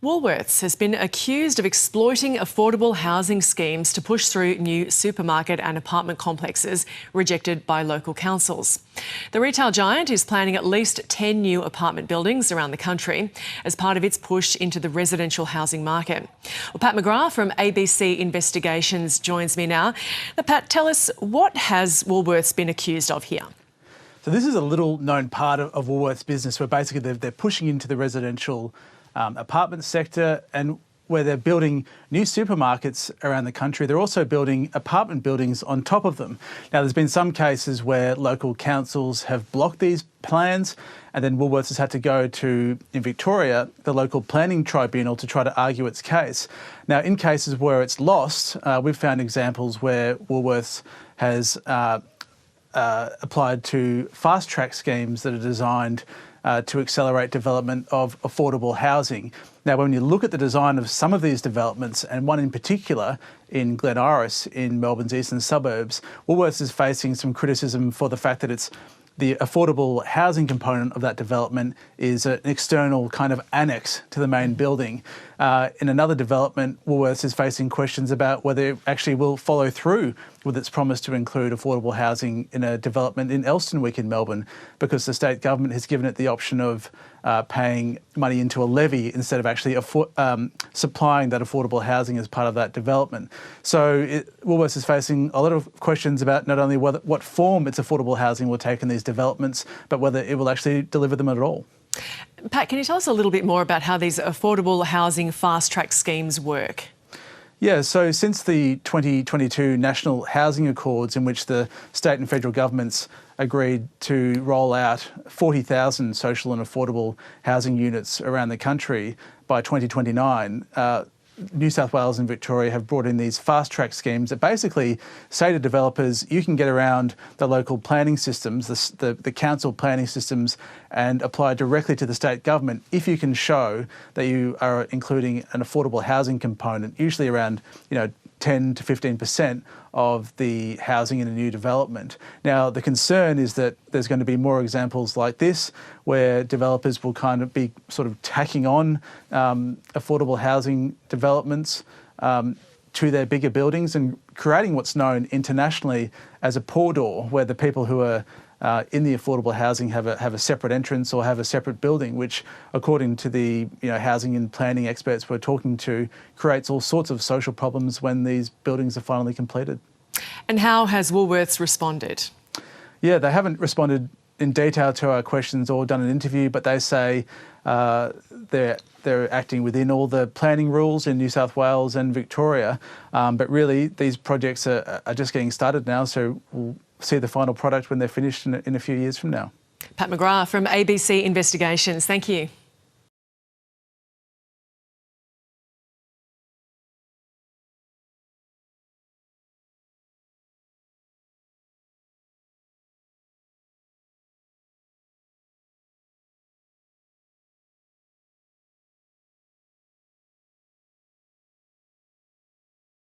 Woolworths has been accused of exploiting affordable housing schemes to push through new supermarket and apartment complexes rejected by local councils. The retail giant is planning at least 10 new apartment buildings around the country as part of its push into the residential housing market. Well, Pat McGrath from ABC Investigations joins me now. Now, Pat, tell us, what has Woolworths been accused of here? So this is a little known part of Woolworths' business where basically they're pushing into the residential apartment sector, and where they're building new supermarkets around the country. They're also building apartment buildings on top of them. Now, there's been some cases where local councils have blocked these plans, and then Woolworths has had to go to, in Victoria, the local planning tribunal to try to argue its case. Now, in cases where it's lost, we've found examples where Woolworths has applied to fast-track schemes that are designed to accelerate development of affordable housing. Now, when you look at the design of some of these developments, and one in particular in Glen Iris in Melbourne's eastern suburbs, Woolworths is facing some criticism for the fact that the affordable housing component of that development is an external kind of annex to the main building. In another development, Woolworths is facing questions about whether it actually will follow through with its promise to include affordable housing in a development in Elstonwick in Melbourne, because the state government has given it the option of paying money into a levy instead of actually supplying that affordable housing as part of that development. So Woolworths is facing a lot of questions about not only what form its affordable housing will take in these developments, but whether it will actually deliver them at all. Pat, can you tell us a little bit more about how these affordable housing fast-track schemes work? Yeah, so since the 2022 National Housing Accords, in which the state and federal governments agreed to roll out 40,000 social and affordable housing units around the country by 2029, New South Wales and Victoria have brought in these fast-track schemes that basically say to developers, you can get around the local planning systems, the council planning systems, and apply directly to the state government if you can show that you are including an affordable housing component, usually around 10 to 15% of the housing in a new development. Now, the concern is that there's going to be more examples like this, where developers will kind of be sort of tacking on affordable housing developments to their bigger buildings and creating what's known internationally as a pour door, where the people who are in the affordable housing have a separate entrance or have a separate building, which, according to the housing and planning experts we're talking to, creates all sorts of social problems when these buildings are finally completed. And how has Woolworths responded? Yeah, they haven't responded in detail to our questions or done an interview, but they say they're acting within all the planning rules in New South Wales and Victoria. But really, these projects are just getting started now, so we'll see the final product when they're finished in a few years from now. Pat McGrath from ABC Investigations, thank you.